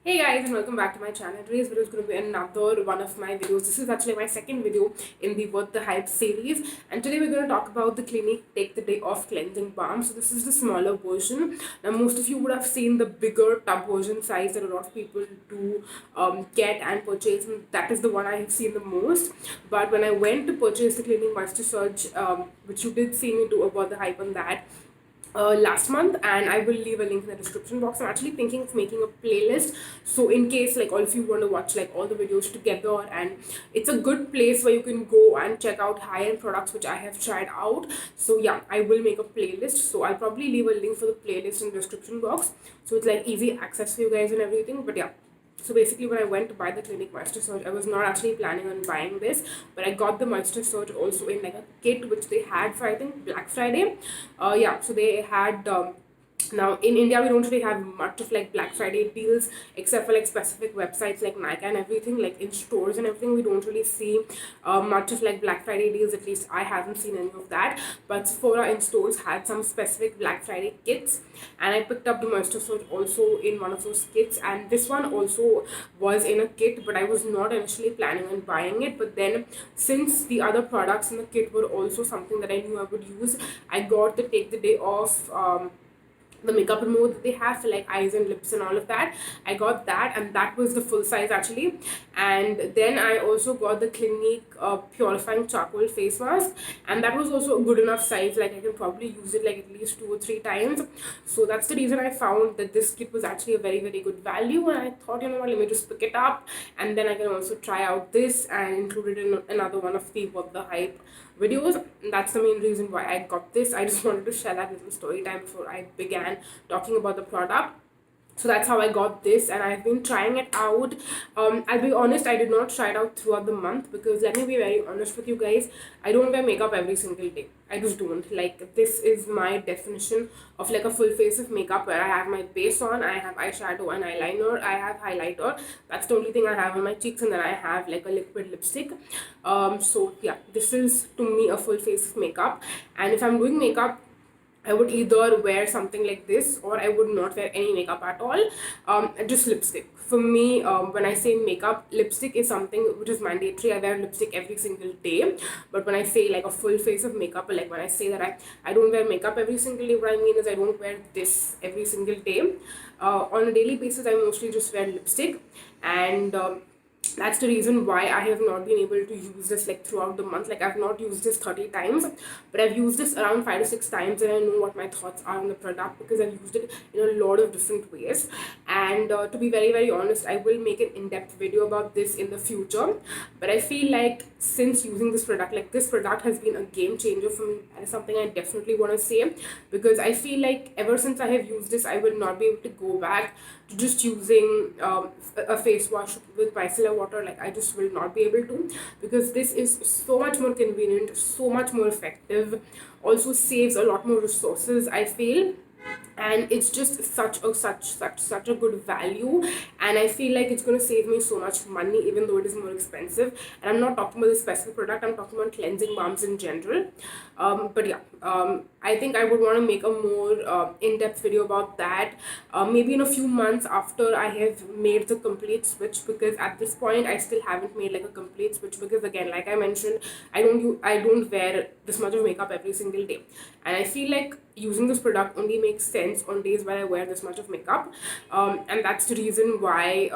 Hey guys, and welcome back to my channel. Today's video is going to be another one of my videos. This is actually my second video in the What the Hype series, and today we're going to talk about the Clinique Take the Day Off Cleansing Balm. So this is the smaller version. Now most of you would have seen the bigger tub version size that a lot of people do get and purchase, and that is the one I have seen the most. But when I went to purchase the Clinique Moisture Surge, which you did see me do about the hype on that, last month, and I will leave a link in the description box. I'm actually thinking of making a playlist, so in case like all of you want to watch like all the videos together, and it's a good place where you can go and check out high-end products which I have tried out. So yeah, I will make a playlist, so I'll probably leave a link for the playlist in the description box, so it's like easy access for you guys and everything. But yeah, so basically when I went to buy the Clinique Moisture Surge, I was not actually planning on buying this, but I got the Moisture Surge also in like a kit which they had for I think Black Friday. Yeah, so they had now in India we don't really have much of like Black Friday deals except for like specific websites like Nike and everything. Like in stores and everything, we don't really see much of like Black Friday deals. At least I haven't seen any of that. But Sephora in stores had some specific Black Friday kits, and I picked up the Moisture Surge also in one of those kits. And this one also was in a kit, but I was not initially planning on buying it. But then, since the other products in the kit were also something that I knew I would use, I got the Take the Day Off. The makeup remover that they have for like eyes and lips and all of that. I got that, and that was the full size actually. And then I also got the Clinique purifying charcoal face mask, and that was also a good enough size. Like I can probably use it like at least 2 or 3 times. So that's the reason I found that this kit was actually a very good value, and I thought, you know what, let me just pick it up, and then I can also try out this and include it in another one of the What the Hype videos. That's the main reason why I got this. I just wanted to share that little story time before I began talking about the product. So that's how I got this, and I've been trying it out. I'll be honest, I did not try it out throughout the month, because let me be very honest with you guys, I don't wear makeup every single day. I just don't. Like, this is my definition of like a full face of makeup, where I have my base on, I have eyeshadow and eyeliner, I have highlighter. That's the only thing I have on my cheeks, and then I have like a liquid lipstick. So yeah, this is to me a full face of makeup. And if I'm doing makeup, I would either wear something like this, or I would not wear any makeup at all. Just lipstick. For me, when I say makeup, lipstick is something which is mandatory. I wear lipstick every single day. But when I say like a full face of makeup, or like when I say that I don't wear makeup every single day, what I mean is I don't wear this every single day. On a daily basis, I mostly just wear lipstick. And that's the reason why I have not been able to use this like throughout the month. Like, I've not used this 30 times, but I've used this around 5 to 6 times, and I know what my thoughts are on the product because I've used it in a lot of different ways. And to be very honest, I will make an in-depth video about this in the future. But I feel like since using this product, like, this product has been a game changer for me, and it's something I definitely want to say, because I feel like ever since I have used this, I will not be able to go back to just using a face wash with micellar water. Like, I just will not be able to, because this is so much more convenient, so much more effective, also saves a lot more resources, I feel. And it's just such a good value, and I feel like it's going to save me so much money, even though it is more expensive. And I'm not talking about the specific product, I'm talking about cleansing balms in general. But yeah, I think I would want to make a more in-depth video about that, maybe in a few months after I have made the complete switch, because at this point I still haven't made like a complete switch, because again, like I mentioned, I don't wear this much of makeup every single day, and I feel like using this product only makes sense on days where I wear this much of makeup. And that's the reason why,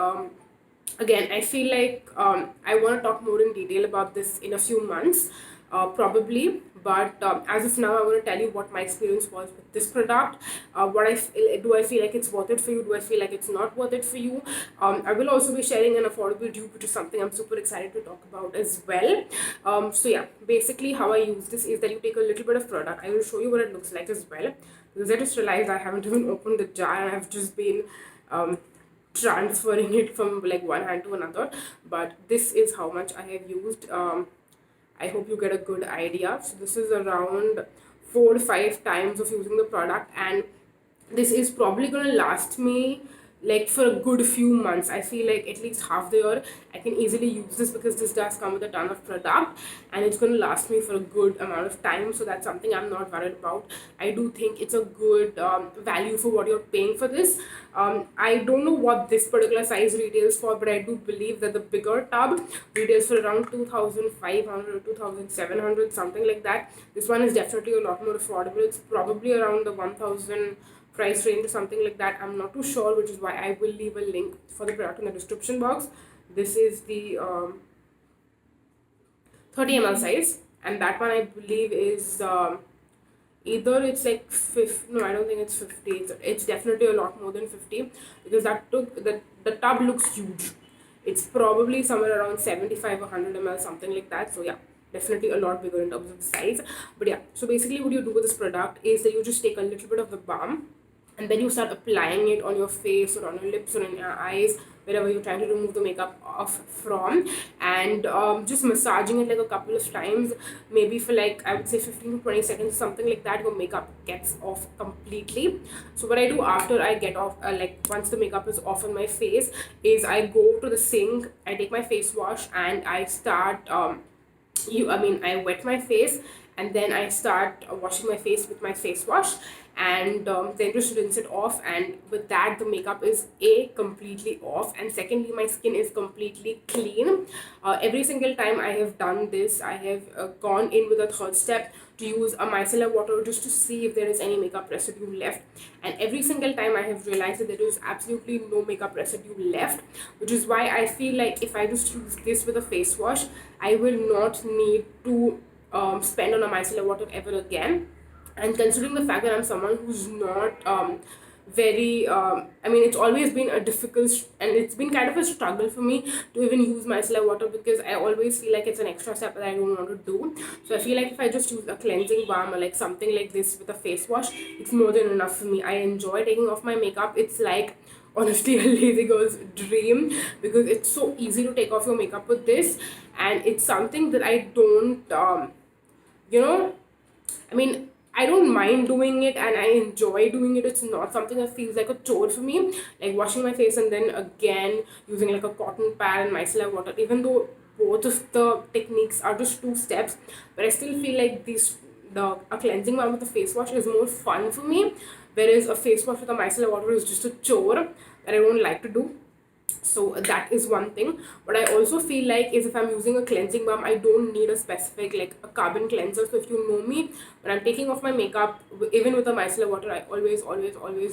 again, I feel like I want to talk more in detail about this in a few months, probably. But as of now, I want to tell you what my experience was with this product. Do I feel like it's worth it for you? Do I feel like it's not worth it for you? I will also be sharing an affordable dupe, which is something I'm super excited to talk about as well. So yeah, basically how I use this is that you take a little bit of product. I will show you what it looks like as well, because I just realized I haven't even opened the jar, and I've just been transferring it from like one hand to another. But this is how much I have used. I hope you get a good idea. So this is around 4 to 5 times of using the product, and this is probably going to last me like for a good few months. I feel like at least half the year I can easily use this, because this does come with a ton of product and it's going to last me for a good amount of time. So that's something I'm not worried about. I do think it's a good value for what you're paying for this. I don't know what this particular size retails for, but I do believe that the bigger tub retails for around 2,500, 2,700, something like that. This one is definitely a lot more affordable. It's probably around the 1,000 price range or something like that. I'm not too sure, which is why I will leave a link for the product in the description box. This is the 30 ml size, and that one I believe is either it's like 50. No, I don't think it's 50. It's definitely a lot more than 50, because the tub looks huge. It's probably somewhere around 75 or 100 ml, something like that. So yeah, definitely a lot bigger in terms of the size. But yeah, so basically what you do with this product is that you just take a little bit of the balm, and then you start applying it on your face or on your lips or in your eyes, wherever you're trying to remove the makeup off from, and just massaging it like a couple of times, maybe for like, I would say 15 to 20 seconds, something like that. Your makeup gets off completely. So what I do after I get off, like once the makeup is off on my face, is I go to the sink, I take my face wash, and I start I wet my face, and then I start washing my face with my face wash, and then just rinse it off. And with that, the makeup is completely off, and secondly, my skin is completely clean. Every single time I have done this, I have gone in with a third step to use a micellar water just to see if there is any makeup residue left, and every single time I have realized that there is absolutely no makeup residue left, which is why I feel like if I just use this with a face wash, I will not need to spend on a micellar water ever again. And considering the fact that I'm someone who's not very it's always been a difficult and it's been kind of a struggle for me to even use micellar water, because I always feel like it's an extra step that I don't want to do. So I feel like if I just use a cleansing balm or like something like this with a face wash, it's more than enough for me. I enjoy taking off my makeup. It's like honestly a lazy girl's dream, because it's so easy to take off your makeup with this, and it's something that I don't you know I mean, I don't mind doing it and I enjoy doing it. It's not something that feels like a chore for me. Like washing my face and then again using like a cotton pad and micellar water, even though both of the techniques are just two steps, but I still feel like a cleansing one with a face wash is more fun for me, whereas a face wash with a micellar water is just a chore that I don't like to do. So that is one thing. What I also feel like is if I'm using a cleansing balm, I don't need a specific like a carbon cleanser. So if you know me, when I'm taking off my makeup, even with a micellar water, I always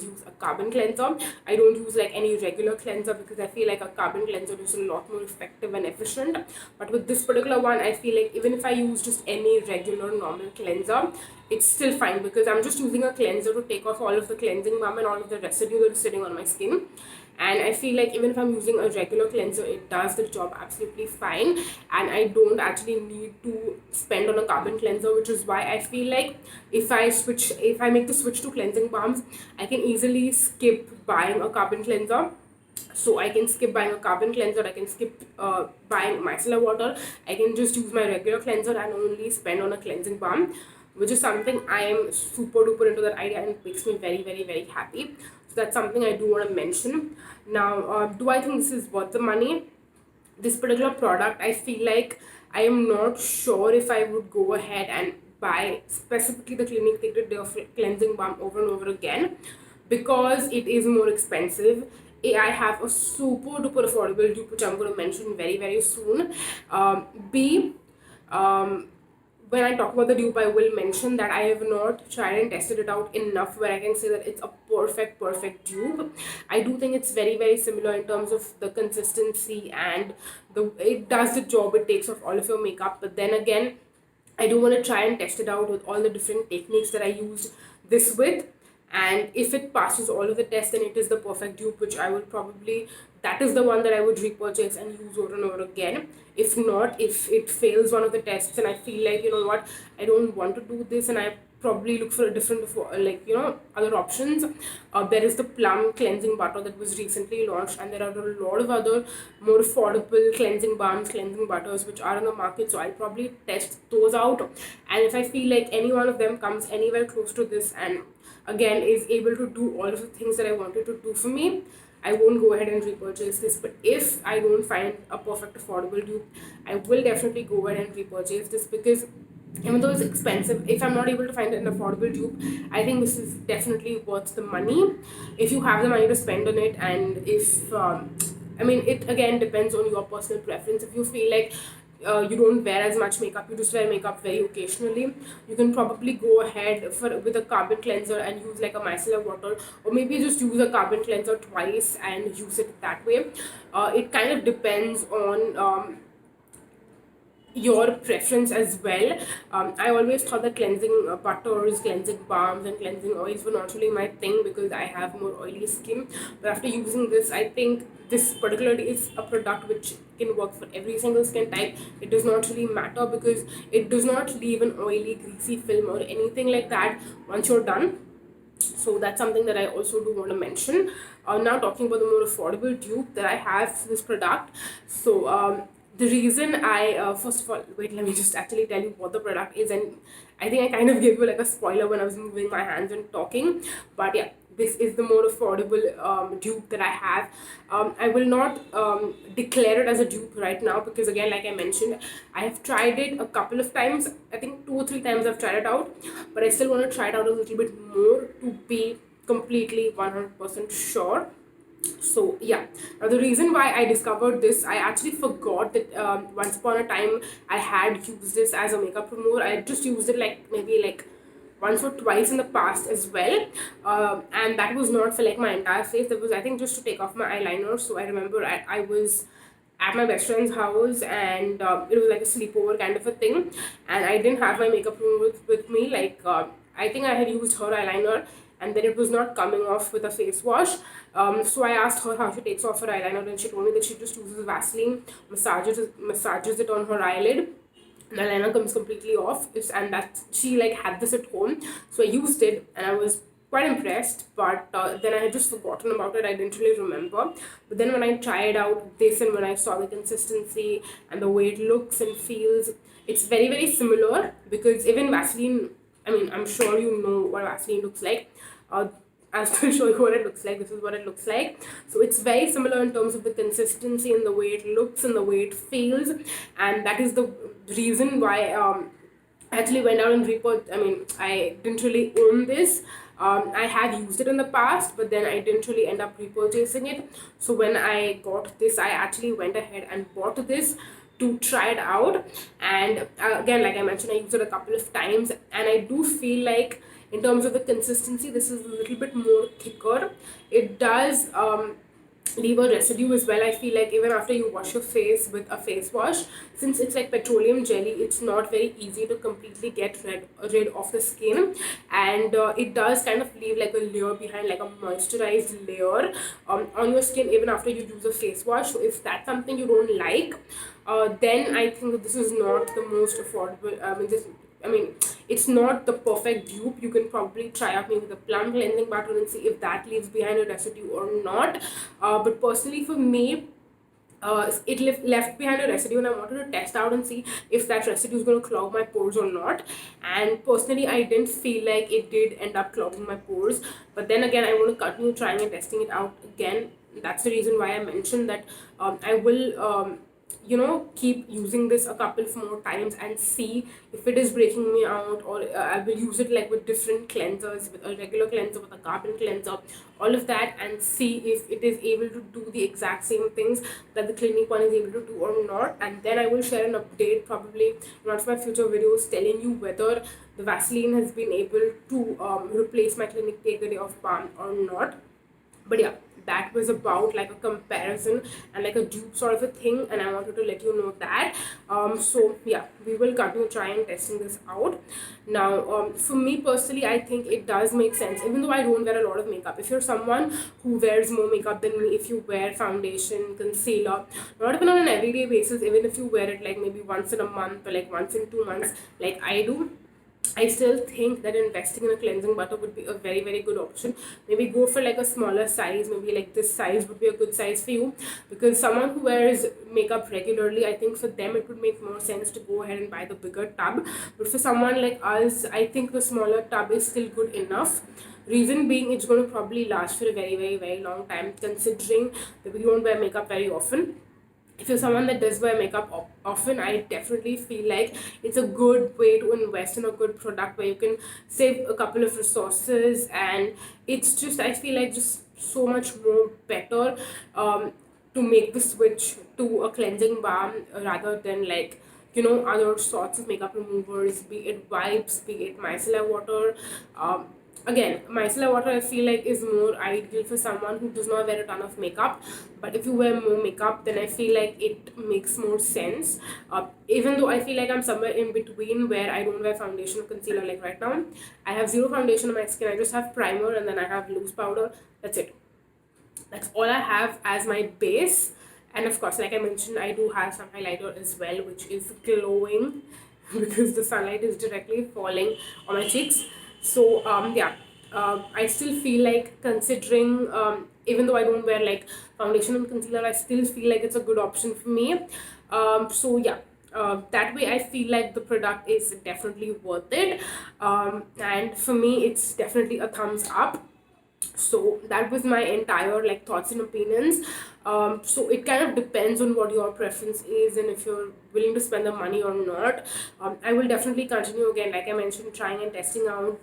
use a carbon cleanser. I don't use like any regular cleanser, because I feel like a carbon cleanser is a lot more effective and efficient. But with this particular one, I feel like even if I use just any regular normal cleanser, it's still fine, because I'm just using a cleanser to take off all of the cleansing balm and all of the residue that is sitting on my skin. And I feel like even if I'm using a regular cleanser, it does the job absolutely fine, and I don't actually need to spend on a carbon cleanser, which is why I feel like if I make the switch to cleansing balms, I can easily skip buying a carbon cleanser. So I can skip buying a carbon cleanser, I can skip buying micellar water, I can just use my regular cleanser and only spend on a cleansing balm, which is something I am super duper into that idea, and it makes me very very very happy. So that's something I do want to mention. Now, do I think this is worth the money? This particular product, I feel like I am not sure if I would go ahead and buy specifically the Clinique Take the Day of Cleansing Balm over and over again, because it is more expensive. I have a super duper affordable dupe, which I'm going to mention very very soon. B, when I talk about the dupe, I will mention that I have not tried and tested it out enough where I can say that it's a perfect dupe. I do think it's very very similar in terms of the consistency, and it does the job. It takes off all of your makeup, but then again, I do want to try and test it out with all the different techniques that I used this with. And if it passes all of the tests, then it is the perfect dupe, which I would probably, that is the one that I would repurchase and use over and over again. If not, if it fails one of the tests and I feel like, you know what, I don't want to do this, and I probably look for a different, like, other options. There is the Plum cleansing butter that was recently launched, and there are a lot of other more affordable cleansing balms, cleansing butters which are on the market. So I'll probably test those out, and if I feel like any one of them comes anywhere close to this and again is able to do all of the things that I wanted to do for me, I won't go ahead and repurchase this. But if I don't find a perfect affordable dupe, I will definitely go ahead and repurchase this, because even though it's expensive, if I'm not able to find an affordable dupe, I think this is definitely worth the money if you have the money to spend on it. And if I mean, it again depends on your personal preference. If you feel like you don't wear as much makeup, you just wear makeup very occasionally, you can probably go ahead for with a carbon cleanser and use like a micellar water, or maybe just use a carbon cleanser twice and use it that way. It kind of depends on your preference as well. I always thought that cleansing butters, cleansing balms, and cleansing oils were not really my thing because I have more oily skin. But after using this, I think this particularly is a product which can work for every single skin type. It does not really matter because it does not leave an oily, greasy film or anything like that once you're done. So that's something that I also do want to mention. Now talking about the more affordable dupe that I have for this product. So the reason I first of all, wait, let me just actually tell you what the product is. And I think I kind of gave you like a spoiler when I was moving my hands and talking, but yeah, this is the more affordable dupe that I have. I will not declare it as a dupe right now because, again, like I mentioned, I have tried it a couple of times. I think 2 or 3 times I've tried it out, but I still want to try it out a little bit more to be completely 100% sure. So yeah, now the reason why I discovered this, I actually forgot that once upon a time I had used this as a makeup remover. I had just used it like maybe like once or twice in the past as well, and that was not for like my entire face. That was, I think, just to take off my eyeliner. So I remember I was at my best friend's house, and it was like a sleepover kind of a thing, and I didn't have my makeup remover with me. Like I think I had used her eyeliner, and then it was not coming off with a face wash. So I asked her how she takes off her eyeliner, and she told me that she just uses Vaseline, massages it on her eyelid, the eyeliner comes completely off. And that she like had this at home, so I used it and I was quite impressed. But then I had just forgotten about it. I didn't really remember. But then when I tried out this and when I saw the consistency and the way it looks and feels, it's very very similar, because even Vaseline, I mean, I'm sure you know what Vaseline looks like. I'll still show you what it looks like. This is what it looks like. So it's very similar in terms of the consistency and the way it looks and the way it feels. And that is the reason why I actually went out and report. I mean, I didn't really own this. I have used it in the past, but then I didn't really end up repurchasing it. So when I got this, I actually went ahead and bought this to try it out. And again, like I mentioned, I used it a couple of times, and I do feel like in terms of the consistency, this is a little bit more thicker. It does leave a residue as well. I feel like even after you wash your face with a face wash, since it's like petroleum jelly, it's not very easy to completely get rid of the skin. And it does kind of leave like a layer behind, like a moisturized layer on your skin even after you use a face wash. So if that's something you don't like, then I think that this is not the most affordable. I mean, it's not the perfect dupe. You can probably try out maybe the Plum cleansing butter and see if that leaves behind a residue or not. But personally, for me, it left behind a residue, and I wanted to test out and see if that residue is going to clog my pores or not. And personally, I didn't feel like it did end up clogging my pores. But then again, I want to continue trying and testing it out again. That's the reason why I mentioned that I will keep using this a couple of more times and see if it is breaking me out, or I will use it like with different cleansers, with a regular cleanser, with a carbon cleanser, all of that, and see if it is able to do the exact same things that the Clinique one is able to do or not. And then I will share an update probably in one of my future videos telling you whether the Vaseline has been able to replace my Clinique Take the Day Off Balm or not. But yeah, that was about like a comparison and like a dupe sort of a thing, and I wanted to let you know that. So yeah, we will continue trying testing this out. Now for me personally, I think it does make sense, even though I don't wear a lot of makeup. If you're someone who wears more makeup than me, if you wear foundation, concealer, not even on an everyday basis, even if you wear it like maybe once in a month or like once in 2 months like I do, I still think that investing in a cleansing butter would be a very, very good option. Maybe go for like a smaller size, maybe like this size would be a good size for you, because someone who wears makeup regularly, I think for them it would make more sense to go ahead and buy the bigger tub. But for someone like us, I think the smaller tub is still good enough. Reason being, it's going to probably last for a very, very, very long time, considering that we don't wear makeup very often. If you're someone that does wear makeup often, I definitely feel like it's a good way to invest in a good product where you can save a couple of resources, and it's just, I feel like, just so much more better to make the switch to a cleansing balm rather than like, other sorts of makeup removers, be it wipes, be it micellar water. Again, micellar water I feel like is more ideal for someone who does not wear a ton of makeup. But if you wear more makeup, then I feel like it makes more sense. Even though I feel like I'm somewhere in between where I don't wear foundation or concealer, like right now. I have zero foundation on my skin. I just have primer and then I have loose powder. That's it. That's all I have as my base. And of course, like I mentioned, I do have some highlighter as well, which is glowing because the sunlight is directly falling on my cheeks. So yeah, I still feel like, considering even though I don't wear like foundation and concealer, I still feel like it's a good option for me. So yeah, that way I feel like the product is definitely worth it, and for me it's definitely a thumbs up. So that was my entire like thoughts and opinions. So it kind of depends on what your preference is and if you're willing to spend the money or not. I will definitely continue, again, like I mentioned, trying and testing out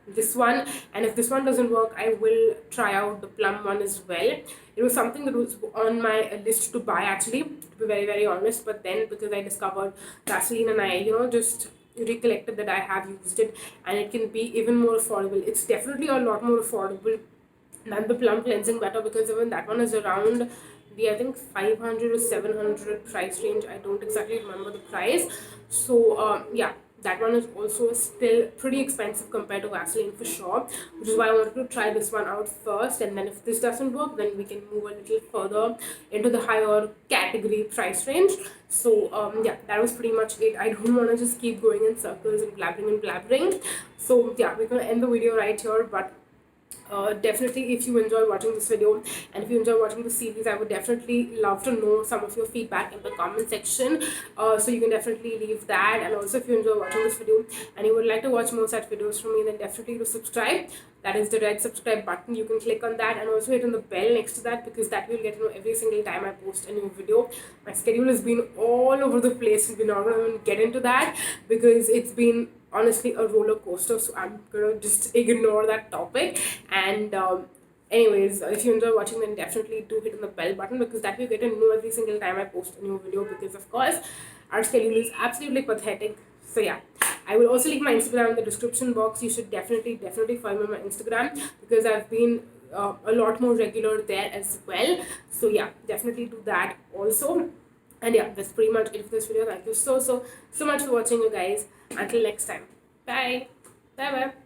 this one, and if this one doesn't work, I will try out the plum one as well. It was something that was on my list to buy, actually, to be very, very honest, but then because I discovered Vaseline and I just recollected that I have used it, and it can be even more affordable. It's definitely a lot more affordable than the plum cleansing butter, because even that one is around the, I think, 500 or 700 price range. I don't exactly remember the price. So yeah, that one is also still pretty expensive compared to Vaseline for sure, which is why I wanted to try this one out first, and then if this doesn't work, then we can move a little further into the higher category price range. So yeah, that was pretty much it. I don't want to just keep going in circles and blabbering. So yeah, we're gonna end the video right here, but definitely, if you enjoy watching this video and if you enjoy watching the series, I would definitely love to know some of your feedback in the comment section. So you can definitely leave that. And also, if you enjoy watching this video and you would like to watch more such videos from me, then definitely do subscribe. That is the red subscribe button. You can click on that and also hit on the bell next to that, because that will get to know every single time I post a new video. My schedule has been all over the place, and we're not going to even get into that because it's been honestly a roller coaster, so I'm gonna just ignore that topic. And anyways, if you enjoy watching, then definitely do hit on the bell button, because that will get to know every single time I post a new video, because of course our schedule is absolutely pathetic. So yeah, I will also leave my Instagram in the description box. You should definitely follow me on my Instagram, because I've been a lot more regular there as well. So yeah, definitely do that also. And yeah, that's pretty much it for this video. Thank you so much for watching, you guys. Until next time. Bye. Bye bye.